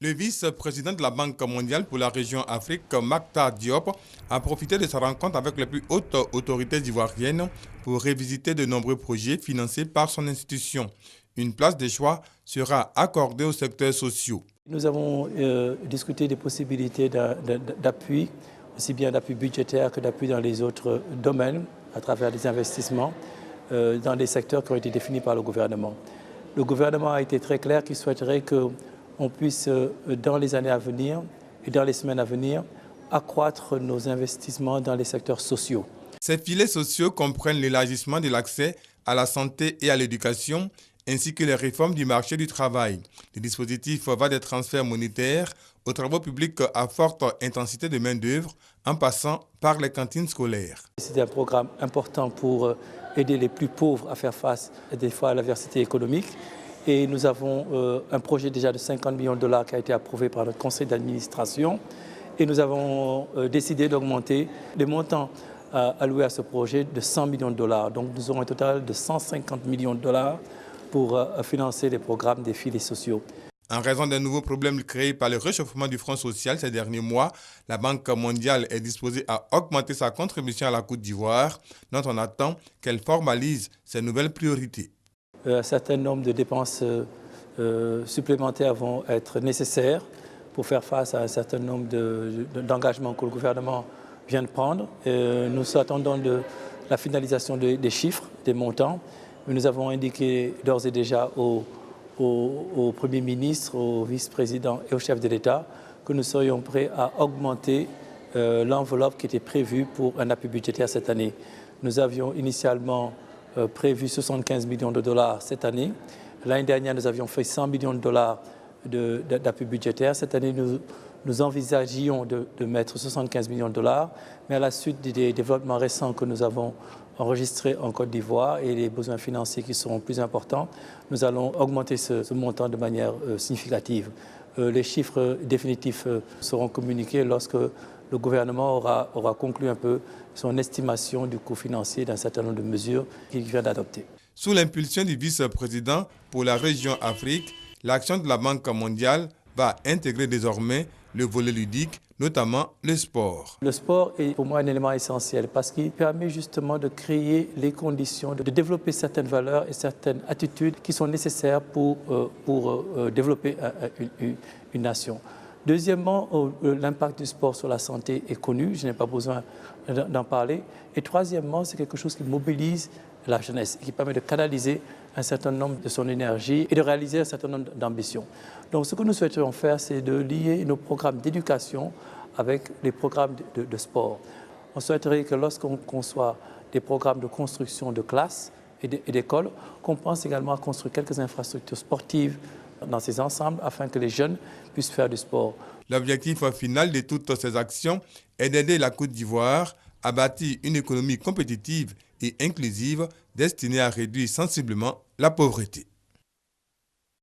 Le vice-président de la Banque mondiale pour la région Afrique, Mactar Diop, a profité de sa rencontre avec les plus hautes autorités ivoiriennes pour révisiter de nombreux projets financés par son institution. Une place de choix sera accordée aux secteurs sociaux. Nous avons discuté des possibilités d'appui, aussi bien d'appui budgétaire que d'appui dans les autres domaines, à travers des investissements dans des secteurs qui ont été définis par le gouvernement. Le gouvernement a été très clair qu'il souhaiterait qu'on puisse, dans les années à venir et dans les semaines à venir, accroître nos investissements dans les secteurs sociaux. Ces filets sociaux comprennent l'élargissement de l'accès à la santé et à l'éducation, ainsi que les réformes du marché du travail. Le dispositif va des transferts monétaires aux travaux publics à forte intensité de main-d'œuvre, en passant par les cantines scolaires. C'est un programme important pour aider les plus pauvres à faire face des fois à l'adversité économique. Et nous avons un projet déjà de 50 millions de dollars qui a été approuvé par notre conseil d'administration. Et nous avons décidé d'augmenter les montants alloués à ce projet de 100 millions de dollars. Donc nous aurons un total de 150 millions de dollars pour financer les programmes des filets sociaux. En raison des nouveaux problèmes créés par le réchauffement du Front social ces derniers mois, la Banque mondiale est disposée à augmenter sa contribution à la Côte d'Ivoire, dont on attend qu'elle formalise ses nouvelles priorités. Un certain nombre de dépenses supplémentaires vont être nécessaires pour faire face à un certain nombre d'engagements que le gouvernement vient de prendre. Nous attendons la finalisation des chiffres, des montants. Nous avons indiqué d'ores et déjà au Premier ministre, au vice-président et au chef de l'État que nous serions prêts à augmenter l'enveloppe qui était prévue pour un appui budgétaire cette année. Nous avions initialement prévu 75 millions de dollars cette année. L'année dernière, nous avions fait 100 millions de dollars d'appui budgétaire. Cette année, nous envisagions de mettre 75 millions de dollars, mais à la suite des développements récents que nous avons enregistrés en Côte d'Ivoire et les besoins financiers qui seront plus importants, nous allons augmenter ce montant de manière significative. Les chiffres définitifs seront communiqués lorsque le gouvernement aura conclu un peu son estimation du coût financier d'un certain nombre de mesures qu'il vient d'adopter. Sous l'impulsion du vice-président pour la région Afrique, l'action de la Banque mondiale va intégrer désormais le volet ludique, notamment le sport. Le sport est pour moi un élément essentiel parce qu'il permet justement de créer les conditions, de développer certaines valeurs et certaines attitudes qui sont nécessaires pour développer une nation. Deuxièmement, l'impact du sport sur la santé est connu, je n'ai pas besoin d'en parler. Et troisièmement, c'est quelque chose qui mobilise la jeunesse, qui permet de canaliser un certain nombre de son énergie et de réaliser un certain nombre d'ambitions. Donc ce que nous souhaiterions faire, c'est de lier nos programmes d'éducation avec les programmes de sport. On souhaiterait que lorsqu'on conçoit des programmes de construction de classes et d'écoles, qu'on pense également à construire quelques infrastructures sportives dans ces ensembles afin que les jeunes puissent faire du sport. L'objectif final de toutes ces actions est d'aider la Côte d'Ivoire à bâtir une économie compétitive et inclusive destinée à réduire sensiblement la pauvreté.